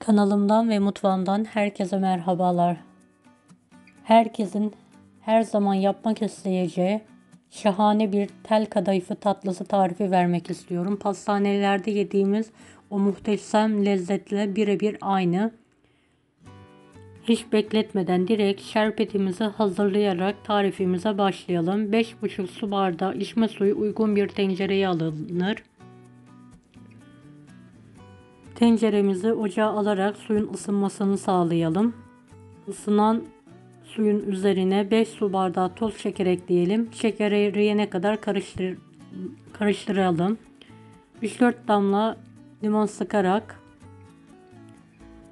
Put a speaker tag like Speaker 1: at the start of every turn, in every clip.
Speaker 1: Kanalımdan ve mutfağımdan herkese merhabalar. Herkesin her zaman yapmak isteyeceği şahane bir tel kadayıfı tatlısı tarifi vermek istiyorum. Pastanelerde yediğimiz o muhteşem lezzetle birebir aynı. Hiç bekletmeden direkt şerbetimizi hazırlayarak tarifimize başlayalım. 5,5 su bardağı içme suyu uygun bir tencereye alınır. Tenceremizi ocağa alarak suyun ısınmasını sağlayalım. Isınan suyun üzerine 5 su bardağı toz şeker ekleyelim. Şeker eriyene kadar karıştıralım. 3-4 damla limon sıkarak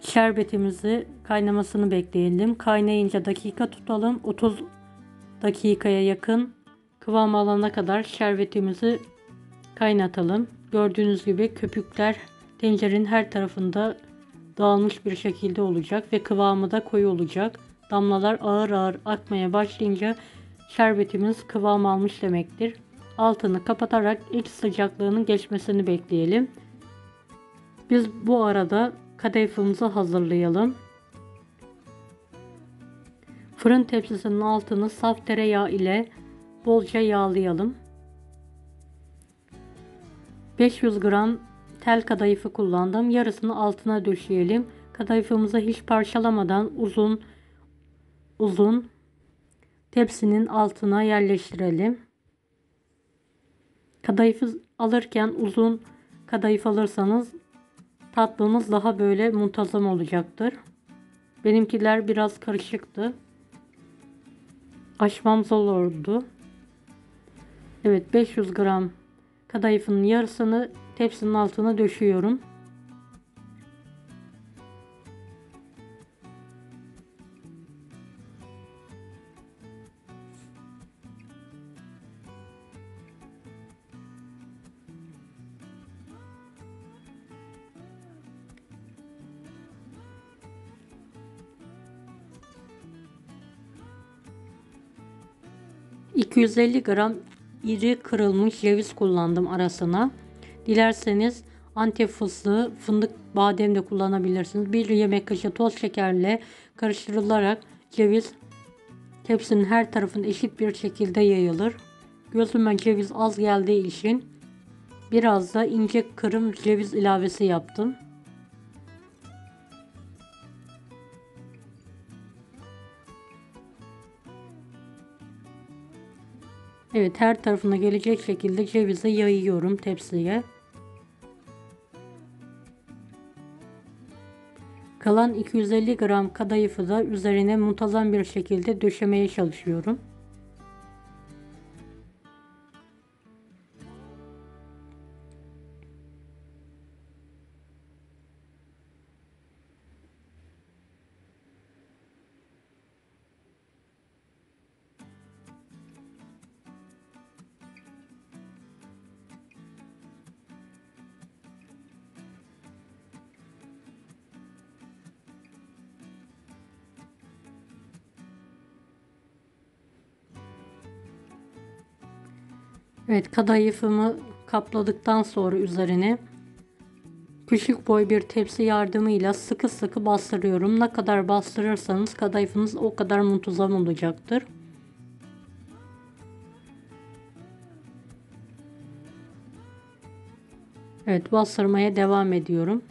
Speaker 1: şerbetimizi kaynamasını bekleyelim. Kaynayınca dakika tutalım. 30 dakikaya yakın kıvam alana kadar şerbetimizi kaynatalım. Gördüğünüz gibi köpükler tencerenin her tarafında dağılmış bir şekilde olacak ve kıvamı da koyu olacak. Damlalar ağır ağır akmaya başlayınca şerbetimiz kıvam almış demektir. Altını kapatarak ilk sıcaklığının geçmesini bekleyelim. Biz bu arada kadayıfımızı hazırlayalım. Fırın tepsisinin altını saf tereyağı ile bolca yağlayalım. 500 gram tel kadayıfı kullandım. Yarısını altına döşeyelim. Kadayıfımızı hiç parçalamadan uzun tepsinin altına yerleştirelim. Kadayıfı alırken uzun kadayıf alırsanız tatlınız daha böyle muntazam olacaktır. Benimkiler biraz karışıktı. Açmam zor oldu. Evet, 500 gram kadayıfın yarısını tepsinin altına döşüyorum. ...250 gram iri kırılmış ceviz kullandım arasına. Dilerseniz Antep fıstığı, fındık, badem de kullanabilirsiniz. 1 yemek kaşığı toz şekerle karıştırılarak ceviz tepsinin her tarafına eşit bir şekilde yayılır. Gözüme ceviz az geldiği için biraz da ince kırım ceviz ilavesi yaptım. Evet, her tarafına gelecek şekilde cevizi yayıyorum tepsiye. Kalan 250 gram kadayıfı da üzerine muntazam bir şekilde döşemeye çalışıyorum. Evet, kadayıfımı kapladıktan sonra üzerine küçük boy bir tepsi yardımıyla sıkı sıkı bastırıyorum. Ne kadar bastırırsanız kadayıfınız o kadar muntazam olacaktır. Evet, bastırmaya devam ediyorum.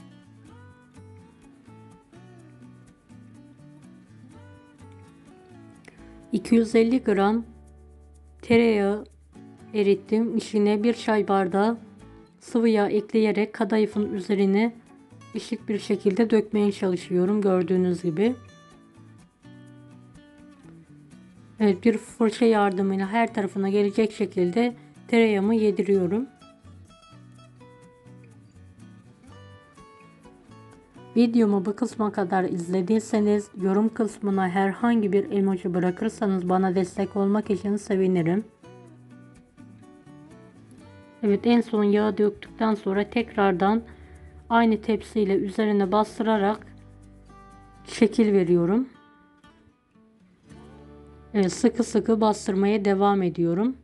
Speaker 1: ...250 gram tereyağı erittim. İçine 1 çay bardağı sıvı yağ ekleyerek kadayıfın üzerine eşit bir şekilde dökmeye çalışıyorum, gördüğünüz gibi. Evet, bir fırça yardımıyla her tarafına gelecek şekilde tereyağımı yediriyorum. Videomu bu kısma kadar izlediyseniz yorum kısmına herhangi bir emoji bırakırsanız bana destek olmak için sevinirim. Evet, en son yağı döktükten sonra tekrardan aynı tepsiyle üzerine bastırarak şekil veriyorum. Evet, sıkı sıkı bastırmaya devam ediyorum.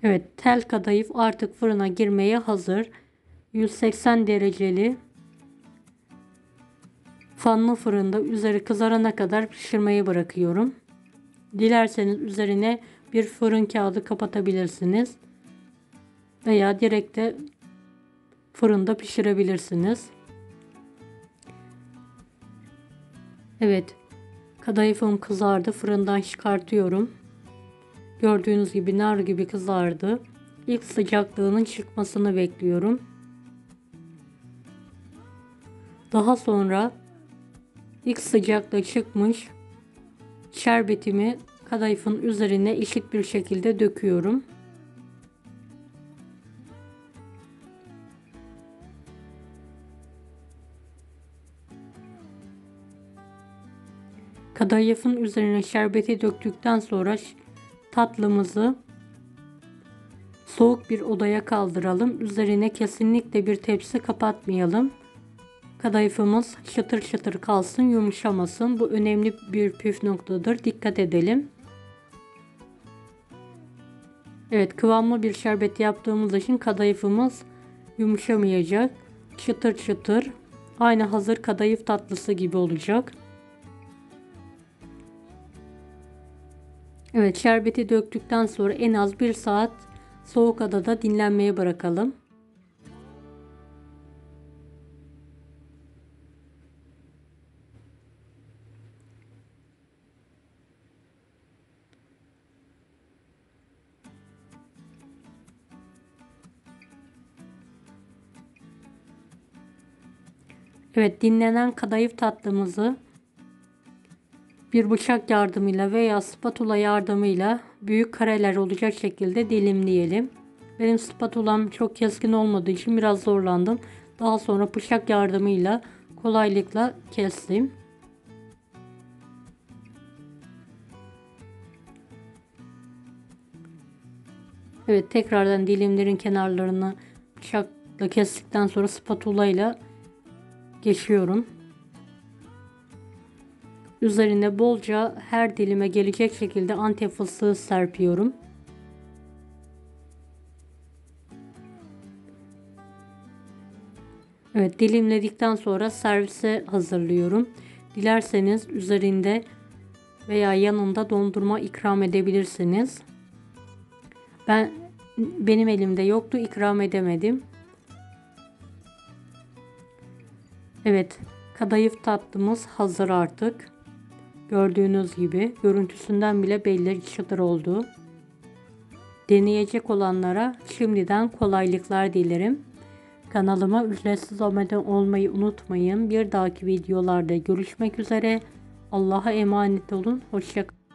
Speaker 1: Evet, tel kadayıf artık fırına girmeye hazır. 180 dereceli fanlı fırında üzeri kızarana kadar pişirmeyi bırakıyorum. Dilerseniz üzerine bir fırın kağıdı kapatabilirsiniz veya direkt de fırında pişirebilirsiniz. Evet, kadayıfım kızardı. Fırından çıkartıyorum. Gördüğünüz gibi nar gibi kızardı. İlk sıcaklığının çıkmasını bekliyorum. Daha sonra ilk sıcaklığı çıkmış şerbetimi kadayıfın üzerine eşit bir şekilde döküyorum. Kadayıfın üzerine şerbeti döktükten sonra tatlımızı soğuk bir odaya kaldıralım. Üzerine kesinlikle bir tepsi kapatmayalım. Kadayıfımız çıtır çıtır kalsın, yumuşamasın. Bu önemli bir püf noktadır. Dikkat edelim. Evet, kıvamlı bir şerbet yaptığımız için kadayıfımız yumuşamayacak. Çıtır çıtır. Aynı hazır kadayıf tatlısı gibi olacak. Evet, şerbeti döktükten sonra en az 1 saat soğuk odada dinlenmeye bırakalım. Evet, dinlenen kadayıf tatlımızı bir bıçak yardımıyla veya spatula yardımıyla büyük kareler olacak şekilde dilimleyelim. Benim spatulam çok keskin olmadığı için biraz zorlandım. Daha sonra bıçak yardımıyla kolaylıkla kestim. Evet, tekrardan dilimlerin kenarlarını bıçakla kestikten sonra spatula ile geçiyorum. Üzerine bolca her dilime gelecek şekilde Antep fıstığı serpiyorum. Evet, dilimledikten sonra servise hazırlıyorum. Dilerseniz üzerinde veya yanında dondurma ikram edebilirsiniz. Benim elimde yoktu, ikram edemedim. Evet, kadayıf tatlımız hazır artık. Gördüğünüz gibi görüntüsünden bile belli çıtır oldu. Deneyecek olanlara şimdiden kolaylıklar dilerim. Kanalıma ücretsiz abone olmayı unutmayın. Bir dahaki videolarda görüşmek üzere. Allah'a emanet olun. Hoşça kalın.